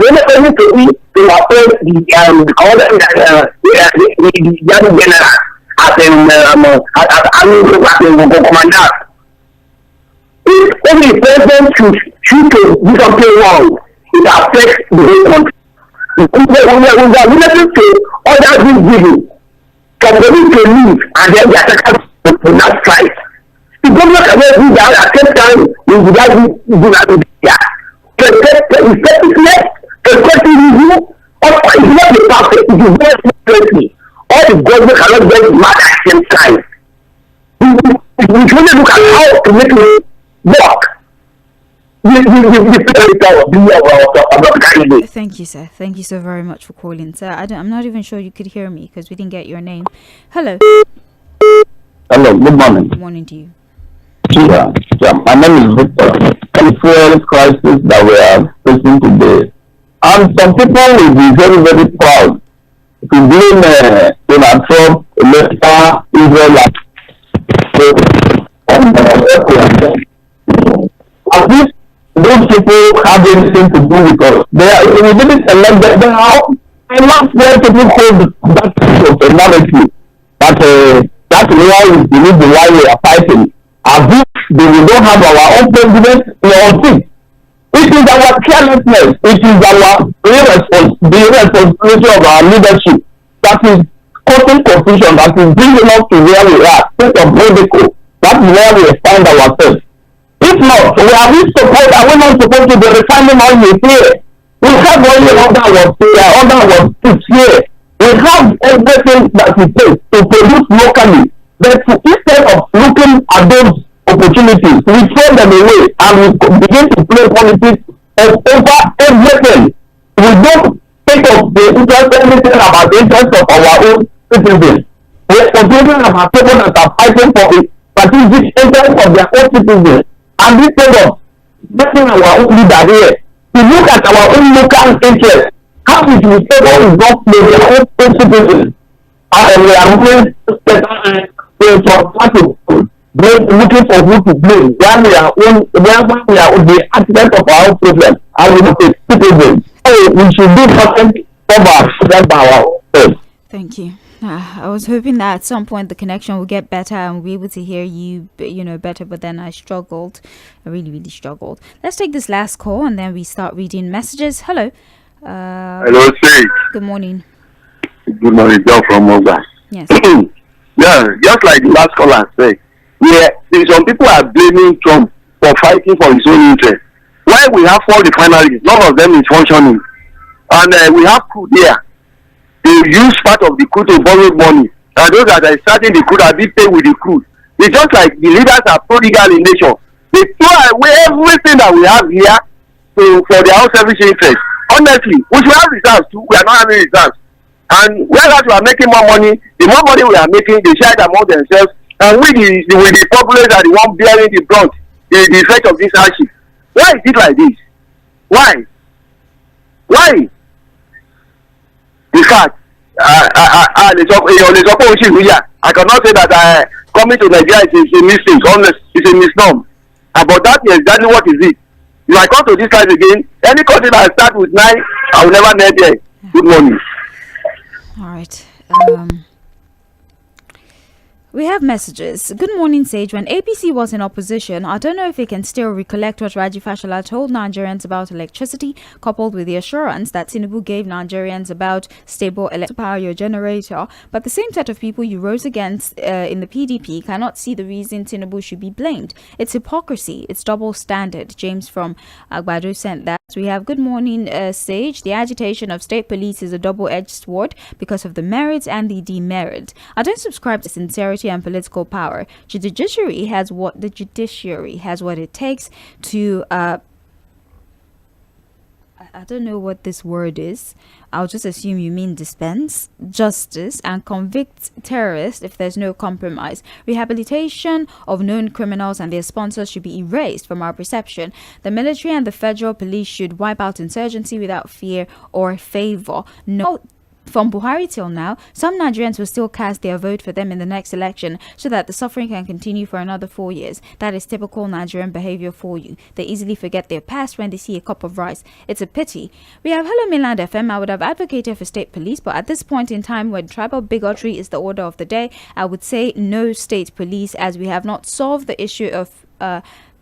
only person to appoint the young general as commander. If only the president should do something wrong, it affects the whole country. We are limited to other giving. Can they need to leave and then they attack us for that fight? The government cannot do that at the same time we would like to do that. Effectiveness, effective review, or it's not the perfect, it is very differently. All the government cannot get mad at the same time. We should only look at how to make it work. Thank you, sir. Thank you so very much for calling, sir. I'm not even sure you could hear me because we didn't get your name. Hello. Hello, good morning. Good morning to you. Yeah, my name is Victor. The fuel crisis that we are facing today. And some people will be very, very proud to blame Donald Trump, America, Israel, as if those people have anything to do with us. We didn't elect them. I love when people hold that kind of narrative that why we believe the why we are fighting. As if they will not have our own president in our seat. It is our carelessness. It is the irresponsibility of our leadership that is causing confusion, that is bringing us to where we are, state of medical. That is where we find ourselves. If not, we are not supposed to be refining oil here. We have only other was here. We have everything that it takes to produce locally. But instead of looking at those opportunities, we throw them away and we begin to play politics over everything. We don't think of the interest anything about the interest of our own citizens. We're complaining about people that are fighting for a strategic interest of their own citizens. And instead of getting our own leader here to look at our own local interest, how is we say what is not for their own citizens? And we are moving looking for who to blame when we are the accident of our own problem and we look at citizens. So we should do something for ourselves. Thank you. I was hoping that at some point the connection will get better and we'll be able to hear you, better. But then I struggled. I really, really struggled. Let's take this last call and then we start reading messages. Hello. Hello, Sage. Good morning. Good morning, John from Moga. Yes. Yeah, just like the last caller said, some people are blaming Trump for fighting for his own interest. Why we have 4 refineries, none of them is functioning. And we have crude here. They use part of the crude to borrow money. And those that are starting the crude are being paid with the crude. It's just like the leaders are prodigal in nature. They throw away everything that we have here for their own selfish interest. Honestly, we should have reserves too. We are not having reserves. And whereas we are making more money, the more money we are making, they share it among themselves. And with the populace are the one bearing the brunt, the effect of this hardship. Why is it like this? Why? In fact, I cannot say that coming to Nigeria is a mistake, honest, it's a misnomer. But that is exactly what is it. If I come to this side again, any country that start with 9, I will never net there. Good morning. All right. We have messages. Good morning, Sage. When APC was in opposition, I don't know if we can still recollect what Raji Fashola told Nigerians about electricity, coupled with the assurance that Tinubu gave Nigerians about stable electric power your generator. But the same set of people you rose against in the PDP cannot see the reason Tinubu should be blamed. It's hypocrisy. It's double standard. James from Agbado sent that. We have good morning, Sage. The agitation of state police is a double-edged sword because of the merits and the demerits. I don't subscribe to sincerity and political power. The judiciary has what it takes to I don't know what this word is. I'll just assume you mean dispense justice and convict terrorists if there's no compromise. Rehabilitation of known criminals and their sponsors should be erased from our perception. The military and the federal police should wipe out insurgency without fear or favor. No. From Buhari till now, some Nigerians will still cast their vote for them in the next election so that the suffering can continue for another 4 years. That is typical Nigerian behavior for you. They easily forget their past when they see a cup of rice. It's a pity. We have Hello Mainland FM. I would have advocated for state police, but at this point in time when tribal bigotry is the order of the day, I would say no state police, as we have not solved the issue of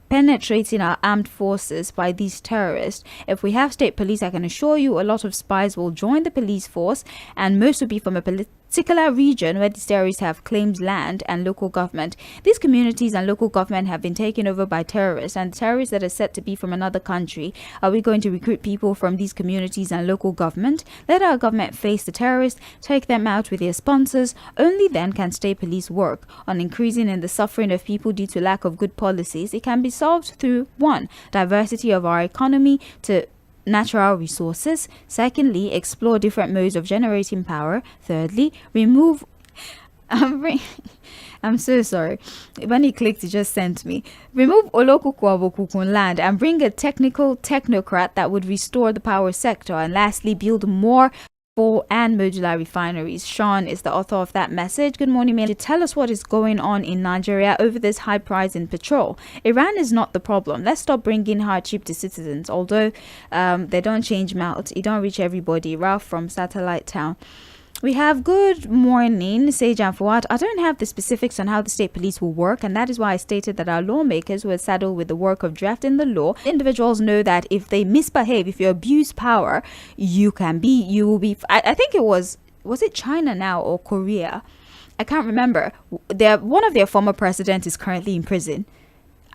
penetrating our armed forces by these terrorists. If we have state police, I can assure you a lot of spies will join the police force, and most will be from a particular region where these terrorists have claimed land and local government. These communities and local government have been taken over by terrorists, and terrorists that are said to be from another country. Are we going to recruit people from these communities and local government? Let our government face the terrorists, take them out with their sponsors. Only then can state police work on increasing in the suffering of people due to lack of good policies. It can be solved through 1. Diversity of our economy to natural resources. Secondly, explore different modes of generating power. Thirdly, remove I'm so sorry. When he clicked, it just sent me. Remove Olokukun land and bring a technocrat that would restore the power sector. And lastly, build more full and modular refineries. Sean is the author of that message. Good morning, man. Tell us what is going on in Nigeria over this high price in petrol. Iran is not the problem. Let's stop bringing hardship to citizens. Although they don't change mouths, it don't reach everybody. Ralph from Satellite Town. We have good morning, Sage and Fuad. I don't have the specifics on how the state police will work, and that is why I stated that our lawmakers were saddled with the work of drafting the law. Individuals know that if they misbehave, if you abuse power, you will be. I think was it China now or Korea? I can't remember. One of their former presidents is currently in prison.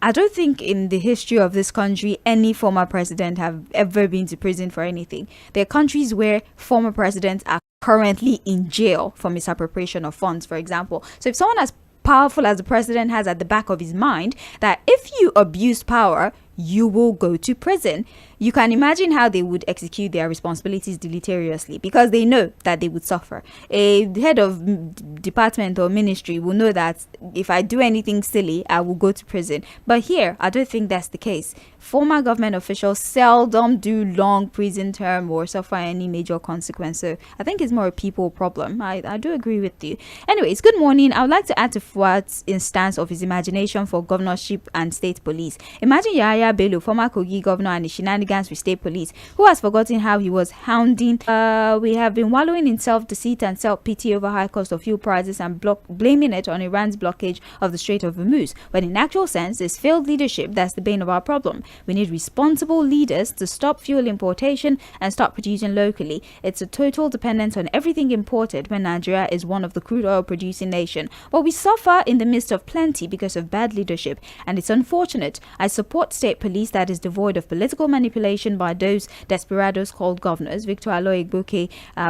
I don't think in the history of this country any former president have ever been to prison for anything. There are countries where former presidents are currently in jail for misappropriation of funds, for example. So if someone has powerful as the president has at the back of his mind, that if you abuse power, you will go to prison. You can imagine how they would execute their responsibilities deleteriously, because they know that they would suffer. A head of department or ministry will know that if I do anything silly, I will go to prison. But here, I don't think that's the case. Former government officials seldom do long prison term or suffer any major consequence. So I think it's more a people problem. I do agree with you. Anyways, good morning. I would like to add to Fuad's instance of his imagination for governorship and state police. Imagine Yahaya Bello, former Kogi governor, and his shenanigans with state police. Who has forgotten how he was hounding? We have been wallowing in self-deceit and self-pity over high cost of fuel prices and blaming it on Iran's blockage of the Strait of Hormuz, when in actual sense, it's failed leadership that's the bane of our problem. We need responsible leaders to stop fuel importation and start producing locally. It's a total dependence on everything imported when Nigeria is one of the crude oil producing nation. But we suffer in the midst of plenty because of bad leadership, and it's unfortunate. I support state police that is devoid of political manipulation by those desperados called governors. Victor Aloy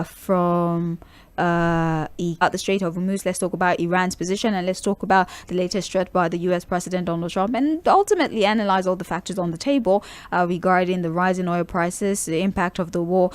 from at the Strait of Hormuz. Let's talk about Iran's position, and let's talk about the latest threat by the US President Donald Trump, and ultimately analyze all the factors on the table regarding the rise in oil prices, the impact of the war